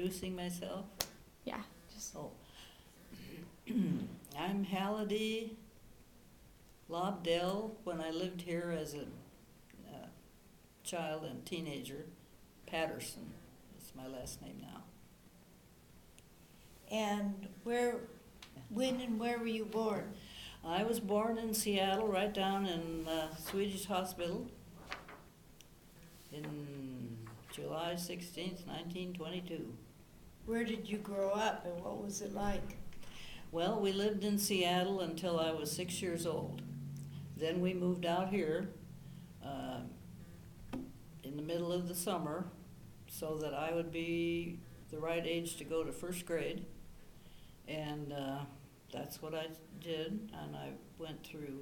introducing myself? Yeah, just. Oh. I'm Halide Lobdell. When I lived here as a child and teenager, Patterson is my last name now. And when and where were you born? I was born in Seattle, right down in Swedish Hospital in July 16th, 1922. Where did you grow up and what was it like? Well, we lived in Seattle until I was 6 years old. Then we moved out here in the middle of the summer so that I would be the right age to go to first grade. And that's what I did. And I went through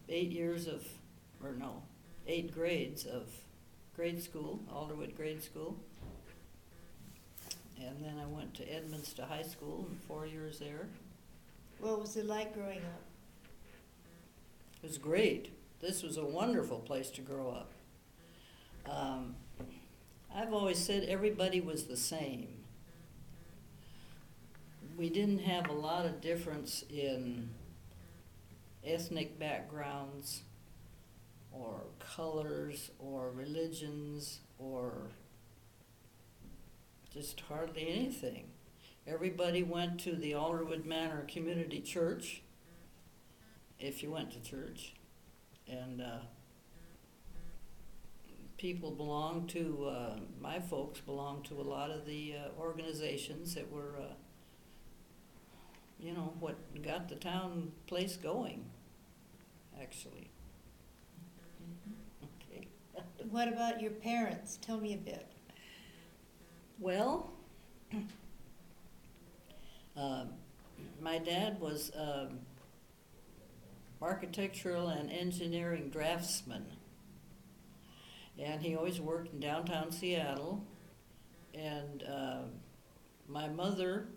8 grades of grade school, Alderwood Grade School. And then I went to Edmundston High School, and 4 years there. What was it like growing up? It was great. This was a wonderful place to grow up. I've always said everybody was the same. We didn't have a lot of difference in ethnic backgrounds or colors or religions or just hardly anything. Everybody went to the Alderwood Manor Community Church, if you went to church, and people belonged to, my folks belonged to a lot of the organizations that were, what got the town place going, actually. Okay. What about your parents? Tell me a bit. Well, my dad was architectural and engineering draftsman, and he always worked in downtown Seattle. And my mother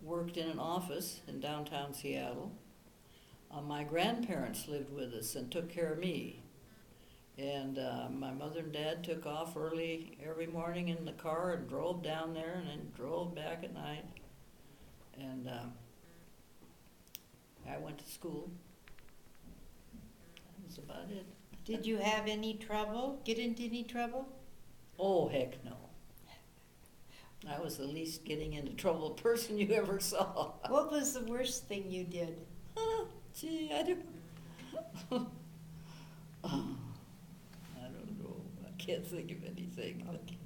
worked in an office in downtown Seattle. My grandparents lived with us and took care of me. And my mother and dad took off early every morning in the car and drove down there and then drove back at night. And I went to school. That was about it. Did you have any trouble? Get into any trouble? Oh, heck no. I was the least getting into trouble person you ever saw. What was the worst thing you did? Gee, I don't know. I can't think of anything. Okay.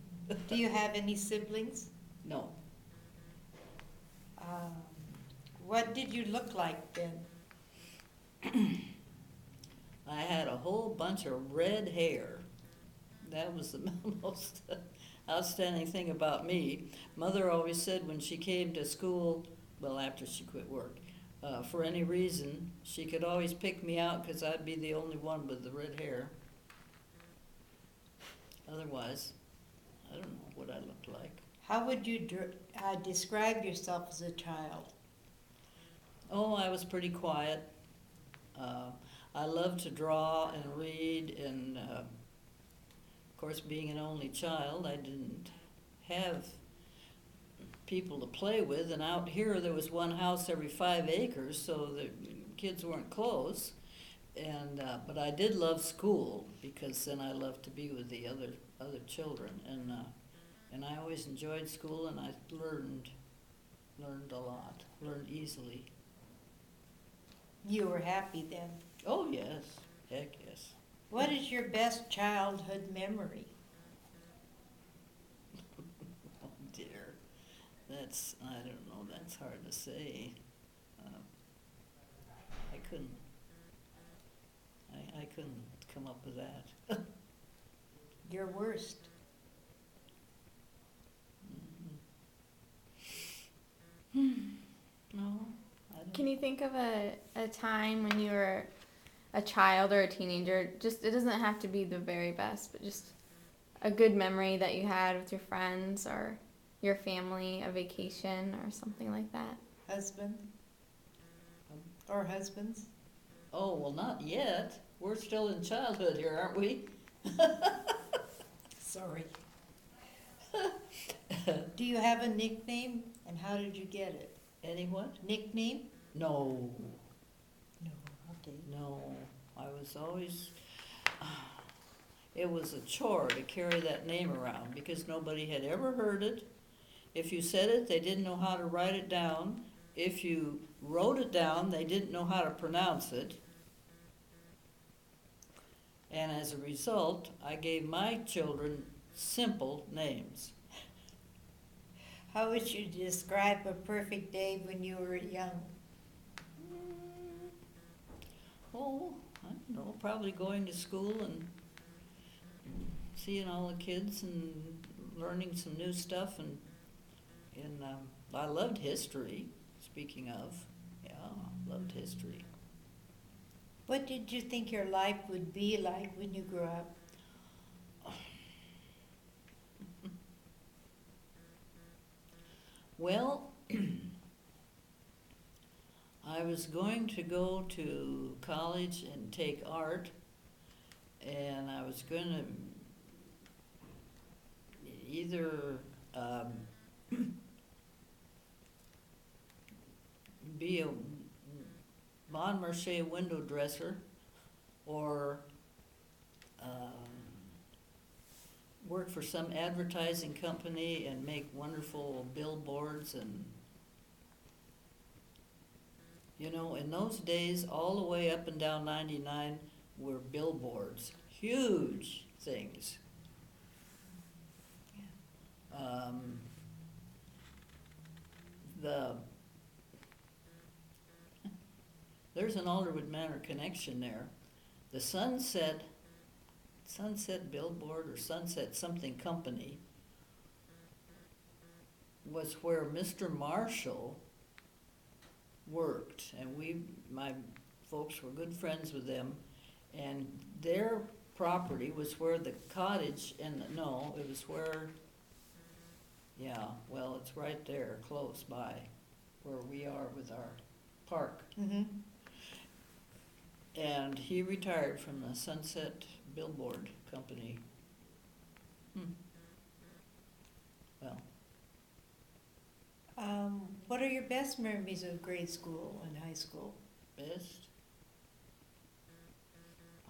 Do you have any siblings? No. What did you look like then? I had a whole bunch of red hair. That was the most outstanding thing about me. Mother always said when she came to school, well, after she quit work, for any reason, she could always pick me out because I'd be the only one with the red hair. Otherwise, I don't know what I looked like. How would you describe yourself as a child? Oh, I was pretty quiet. I loved to draw and read, and of course, being an only child, I didn't have people to play with, and out here there was one house every 5 acres, so the kids weren't close. And but I did love school because then I loved to be with the other children, and I always enjoyed school, and I learned a lot, learned easily. You were happy then. Oh yes, heck yes. What is your best childhood memory? Oh dear, I don't know, that's hard to say. I couldn't come up with that. Your worst? No, I don't. Can you think of a time when you were a child or a teenager? Just, it doesn't have to be the very best, but just a good memory that you had with your friends or your family, a vacation or something like that. Husband? Or husbands? Oh, well, not yet. We're still in childhood here, aren't we? Sorry. Do you have a nickname, and how did you get it? Any what? Nickname? No, No, okay. no. I was always, it was a chore to carry that name around because nobody had ever heard it. If you said it, they didn't know how to write it down. If you wrote it down, they didn't know how to pronounce it. And as a result, I gave my children simple names. How would you describe a perfect day when you were young? Oh, I don't know, probably going to school and seeing all the kids and learning some new stuff and I loved history, speaking of. Yeah, loved history. What did you think your life would be like when you grew up? Well, I was going to go to college and take art, and I was going to either be a Bon Marché window dresser or work for some advertising company and make wonderful billboards. And you know, in those days, all the way up and down 99 were billboards, huge things. There's an Alderwood Manor connection there. The Sunset Billboard or Sunset something company was where Mr. Marshall worked, and my folks were good friends with them, and their property was where the cottage, no, it was where, yeah, well, it's right there, close by, where we are with our park. Mm-hmm. And he retired from the Sunset Billboard Company. Well, What are your best memories of grade school and high school? best?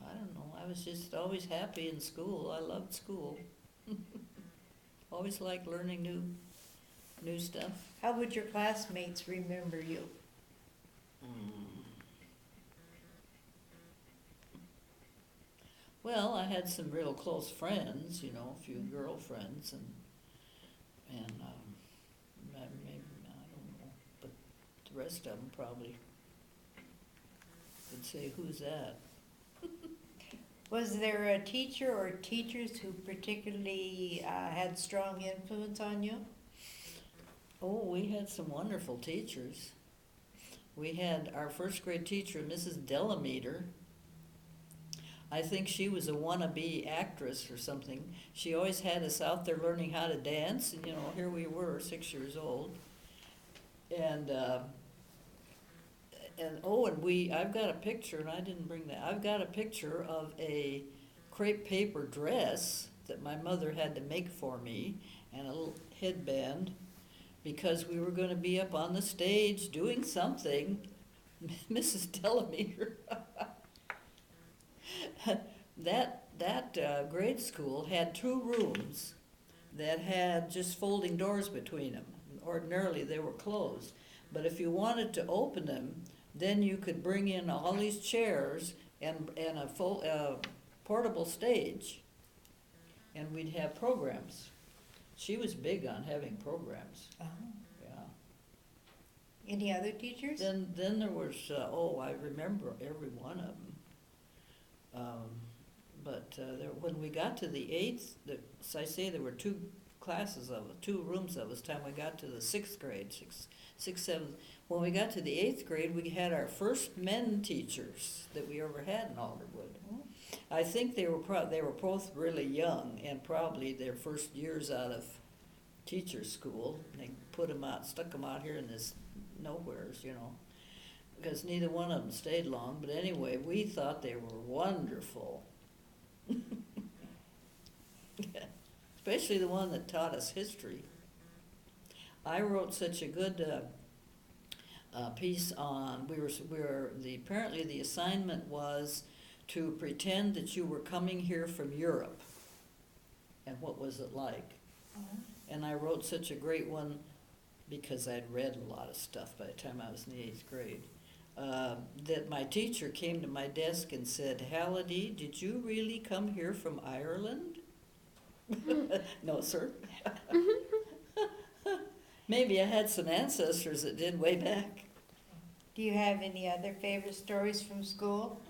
I don't know, I was just always happy in school, I loved school. Always liked learning new stuff. How would your classmates remember you? Well, I had some real close friends, you know, a few girlfriends, and maybe, I don't know, but the rest of them probably would say, "Who's that?" Was there a teacher or teachers who particularly had strong influence on you? Oh, we had some wonderful teachers. We had our first grade teacher, Mrs. Delameter. I think she was a wannabe actress or something. She always had us out there learning how to dance, and you know, here we were, 6 years old. And I've got a picture, and I didn't bring that. I've got a picture of a crepe paper dress that my mother had to make for me, and a little headband, because we were going to be up on the stage doing something. Mrs. Delameter. That grade school had 2 rooms that had just folding doors between them. Ordinarily, they were closed. But if you wanted to open them, then you could bring in all these chairs and a portable stage, and we'd have programs. She was big on having programs. Oh. Yeah. Any other teachers? Then there was I remember every one of them. When we got to the 8th, as I say, there were 2 rooms of us. Time we got to the 6th grade, 7th. When we got to the 8th grade, we had our first men teachers that we ever had in Alderwood. I think they were both really young, and probably their first years out of teacher school. They stuck them out here in this nowheres, you know, because neither one of them stayed long. But anyway, we thought they were wonderful. Especially the one that taught us history. I wrote such a good piece on. Apparently the assignment was to pretend that you were coming here from Europe, and what was it like? And I wrote such a great one because I'd read a lot of stuff by the time I was in the 8th grade. That my teacher came to my desk and said, "Halide, did you really come here from Ireland?" No, sir. Maybe I had some ancestors that did way back. Do you have any other favorite stories from school?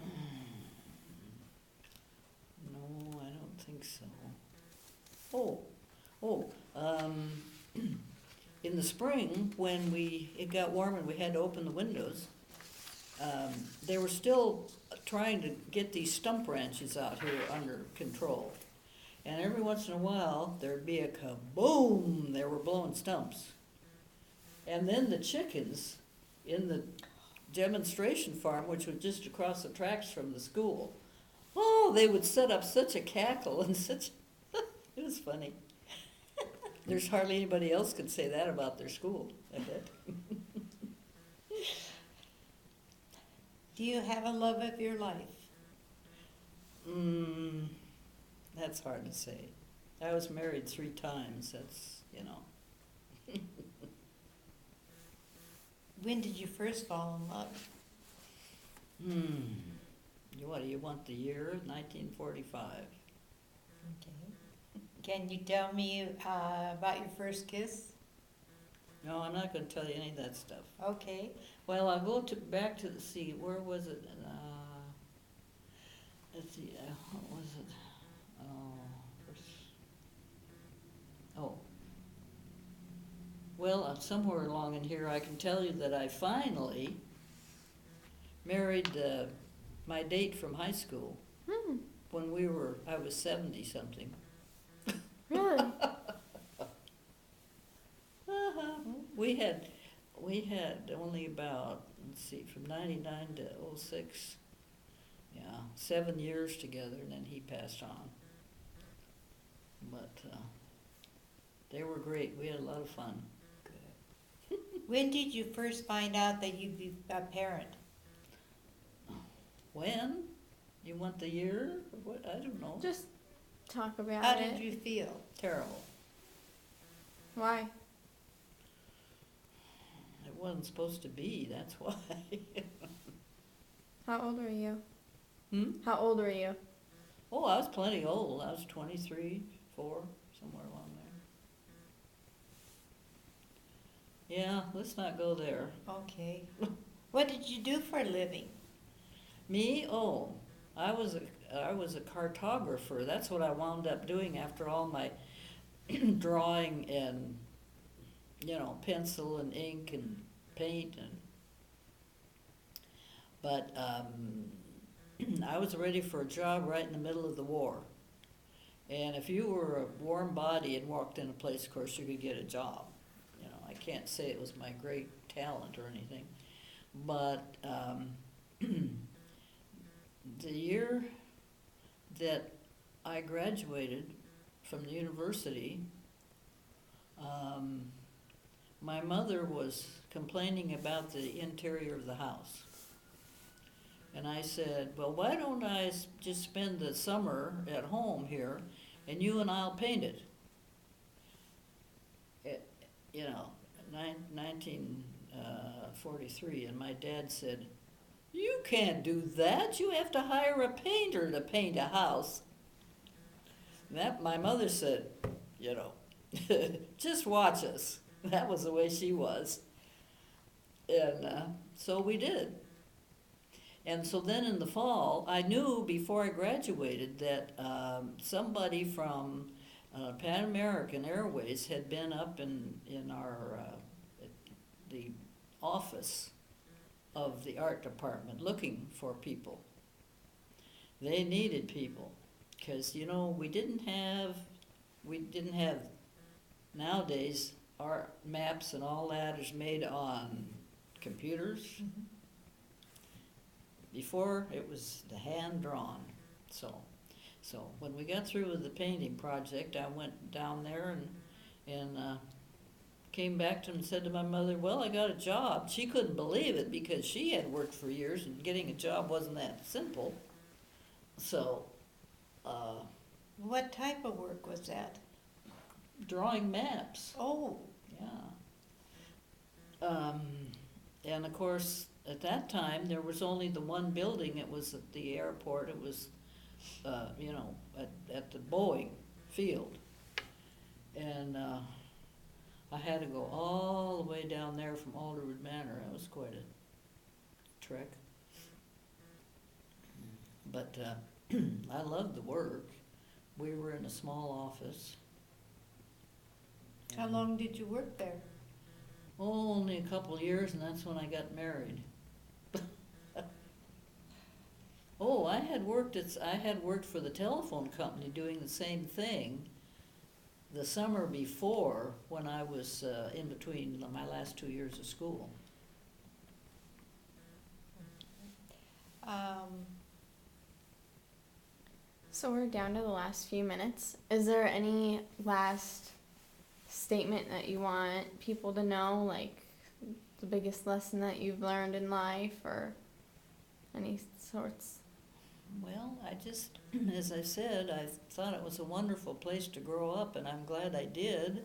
No, I don't think so. Oh, in the spring, when it got warm and we had to open the windows, they were still trying to get these stump branches out here under control. And every once in a while, there'd be a kaboom, they were blowing stumps. And then the chickens in the demonstration farm, which was just across the tracks from the school, oh, they would set up such a cackle and such, it was funny. There's hardly anybody else could say that about their school, I bet. Do you have a love of your life? That's hard to say. I was married 3 times, that's, you know. When did you first fall in love? What, do you want the year? 1945. Okay. Can you tell me about your first kiss? No, I'm not gonna tell you any of that stuff. Okay. Well, I'll go back to the, see, where was it? Let's see, what was it? Oh. Well, somewhere along in here, I can tell you that I finally married my date from high school when I was 70-something. Really? We had only about, let's see, from 99 to 06, 7 years together, and then he passed on. But they were great. We had a lot of fun. Good. When did you first find out that you'd be a parent? When? You want the year? What? I don't know. Just talk about How it. did you feel? Terrible. Why? It wasn't supposed to be, that's why. How old were you? Hmm? How old were you? Oh, I was plenty old. I was 23, 4, somewhere along there. Yeah, let's not go there. Okay. What did you do for a living? Me? Oh, I was a cartographer. That's what I wound up doing after all my drawing and, pencil and ink and paint but I was ready for a job right in the middle of the war. And if you were a warm body and walked in a place, of course, you could get a job. I can't say it was my great talent or anything, but the year that I graduated from the university, my mother was complaining about the interior of the house. And I said, well, why don't I just spend the summer at home here, and you and I'll paint it. 1943, and my dad said, you can't do that. You have to hire a painter to paint a house. My mother said, just watch us. That was the way she was. And so we did. And so then in the fall, I knew before I graduated that somebody from Pan American Airways had been up in our the office of the art department looking for people. They needed people because we didn't have nowadays our maps and all that is made on computers. Mm-hmm. Before it was the hand drawn. So when we got through with the painting project, I went down there and came back to and said to my mother, well, I got a job. She couldn't believe it because she had worked for years and getting a job wasn't that simple. So, What type of work was that? drawing maps, Oh, yeah. And of course, at that time, there was only the one building. It was at the airport. It was, at the Boeing field. And I had to go all the way down there from Alderwood Manor. It was quite a trek. But I loved the work. We were in a small office. how long did you work there? Oh, only a couple of years, and that's when I got married. Oh, I had worked for the telephone company doing the same thing the summer before when I was in between my last 2 years of school. So we're down to the last few minutes. Is there any last statement that you want people to know, like the biggest lesson that you've learned in life, or any sorts? Well, I just, as I said, I thought it was a wonderful place to grow up, and I'm glad I did.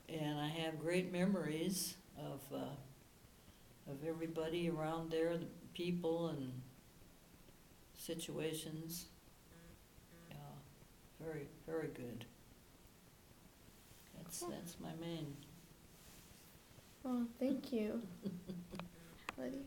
And I have great memories of everybody around there, the people and situations. Very, very good. That's my main. Well, thank you, Halide.